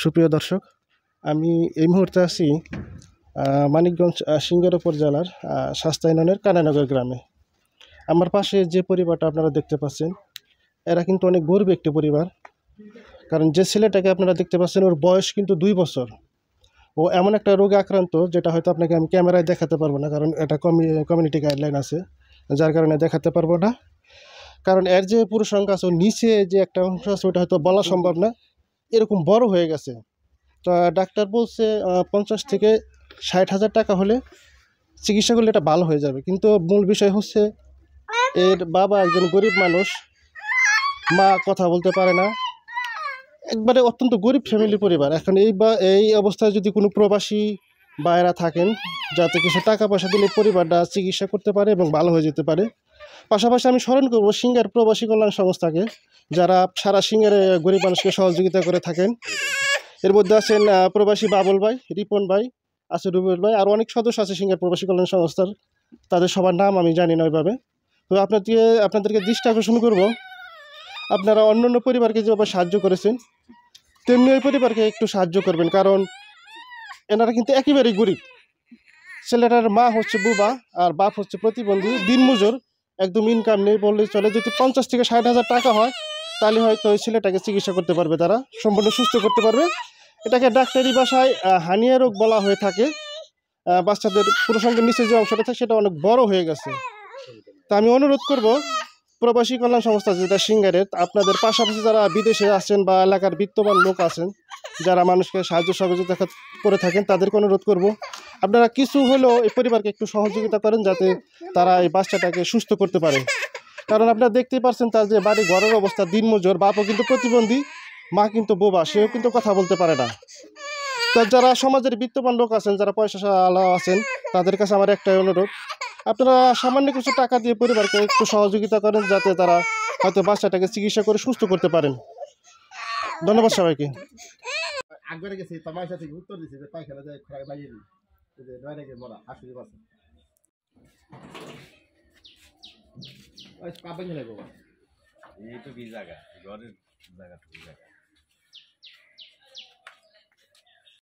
সুপ্রিয় দর্শক, আমি এই মুহূর্তে আছি মানিকগঞ্জ সিংহের উপজেলার শাস্তা ইউনিয়নের কানাইনগর গ্রামে। আমার পাশে যে পরিবারটা আপনারা দেখতে পাচ্ছেন, এরা কিন্তু অনেক গরিব একটি পরিবার। কারণ যে ছেলেটাকে আপনারা দেখতে পাচ্ছেন, ওর বয়স কিন্তু 2 বছর। ও এমন একটা রোগে আক্রান্ত, যেটা হয়তো আপনাকে আমি ক্যামেরায় দেখাতে পারবো না, কারণ এটা কমিউনিটি গাইডলাইন আছে, যার কারণে দেখাতে পারবো না। কারণ এর যে পুরুষ অঙ্গ আছে, ওর নিচে যে একটা অংশ আছে, ওটা হয়তো বলা সম্ভব না, এরকম বড় হয়ে গেছে। তো ডাক্তার বলছে 50 থেকে 60,000 টাকা হলে চিকিৎসা করলে এটা ভালো হয়ে যাবে। কিন্তু মূল বিষয় হচ্ছে, এর বাবা একজন গরিব মানুষ, মা কথা বলতে পারে না, একবারে অত্যন্ত গরিব ফ্যামিলি পরিবার। এখন এই অবস্থায় যদি কোনো প্রবাসী ভাইয়েরা থাকেন, যাতে কিছু টাকা পয়সা দিলে পরিবারটা চিকিৎসা করতে পারে এবং ভালো হয়ে যেতে পারে। পাশাপাশি আমি স্মরণ করবো সিংহের প্রবাসী কল্যাণ সংস্থাকে, যারা সারা সিংহের গরিব মানুষকে সহযোগিতা করে থাকেন। এর মধ্যে আছেন প্রবাসী বাবুল ভাই, রিপন ভাই, আছে রুবেল ভাই, আর অনেক সদস্য আছে সিংহের প্রবাসী কল্যাণ সংস্থার। তাদের সবার নাম আমি জানি না ওইভাবে। তো আপনাদেরকে দৃষ্টি আকর্ষণ করবো, আপনারা অন্য পরিবারকে যেভাবে সাহায্য করেছেন, তেমনি ওই পরিবারকে একটু সাহায্য করবেন। কারণ এনারা কিন্তু একেবারেই গরিব। ছেলেটার মা হচ্ছে বুবা, আর বাপ হচ্ছে প্রতিবন্ধী, দিনমজুর, একদম ইনকাম নেই বললেই চলে। যদি 50 থেকে 60,000 টাকা হয়, তাহলে হয়তো ওই ছেলেটাকে চিকিৎসা করতে পারবে, তারা সম্পূর্ণ সুস্থ করতে পারবে। এটাকে ডাক্তারি ভাষায় হার্নিয়া রোগ বলা হয়ে থাকে। বাচ্চাদের পুরুষাঙ্গের নিচে যে অংশটা থাকে, সেটা অনেক বড় হয়ে গেছে। তা আমি অনুরোধ করব, প্রবাসী কল্যাণ সংস্থা যেটা সিঙ্গারের, আপনাদের পাশাপাশি যারা বিদেশে আছেন বা এলাকার বিত্তবান লোক আছেন, যারা মানুষকে সাহায্য সহযোগিতা করে থাকেন, তাদেরকে অনুরোধ করব, আপনারা কিছু হলেও এই পরিবারকে একটু সহযোগিতা করেন, যাতে তারা এই বাচ্চাটাকে সুস্থ করতে পারে। কারণ আপনারা দেখতেই পাচ্ছেন, তার যে বাড়ি ঘরের অবস্থা, দিনমজুর, বাপও কিন্তু প্রতিবন্ধী, মা কিন্তু বোবা, সেও কিন্তু কথা বলতে পারে না। তো যারা সমাজের বিত্তবান লোক আছেন, যারা পয়সা আছেন, তাদের কাছে আমার একটাই অনুরোধ, আপনারা সামান্য কিছু টাকা দিয়ে পরিবারকে একটু সহযোগিতা করেন, যাতে তারা হয়তো বাচ্চাটাকে চিকিৎসা করে সুস্থ করতে পারেন। ধন্যবাদ সবাইকে। একবারে গেছি তামাশা থেকে উত্তর দিছে যে পায়খানা যায় খরাই বাইরে দিই যে নয়টা গে মরা হাসুরি বাসা ওই কাবাই লাগে বাবা এই তো কি জায়গা ঘরের জায়গা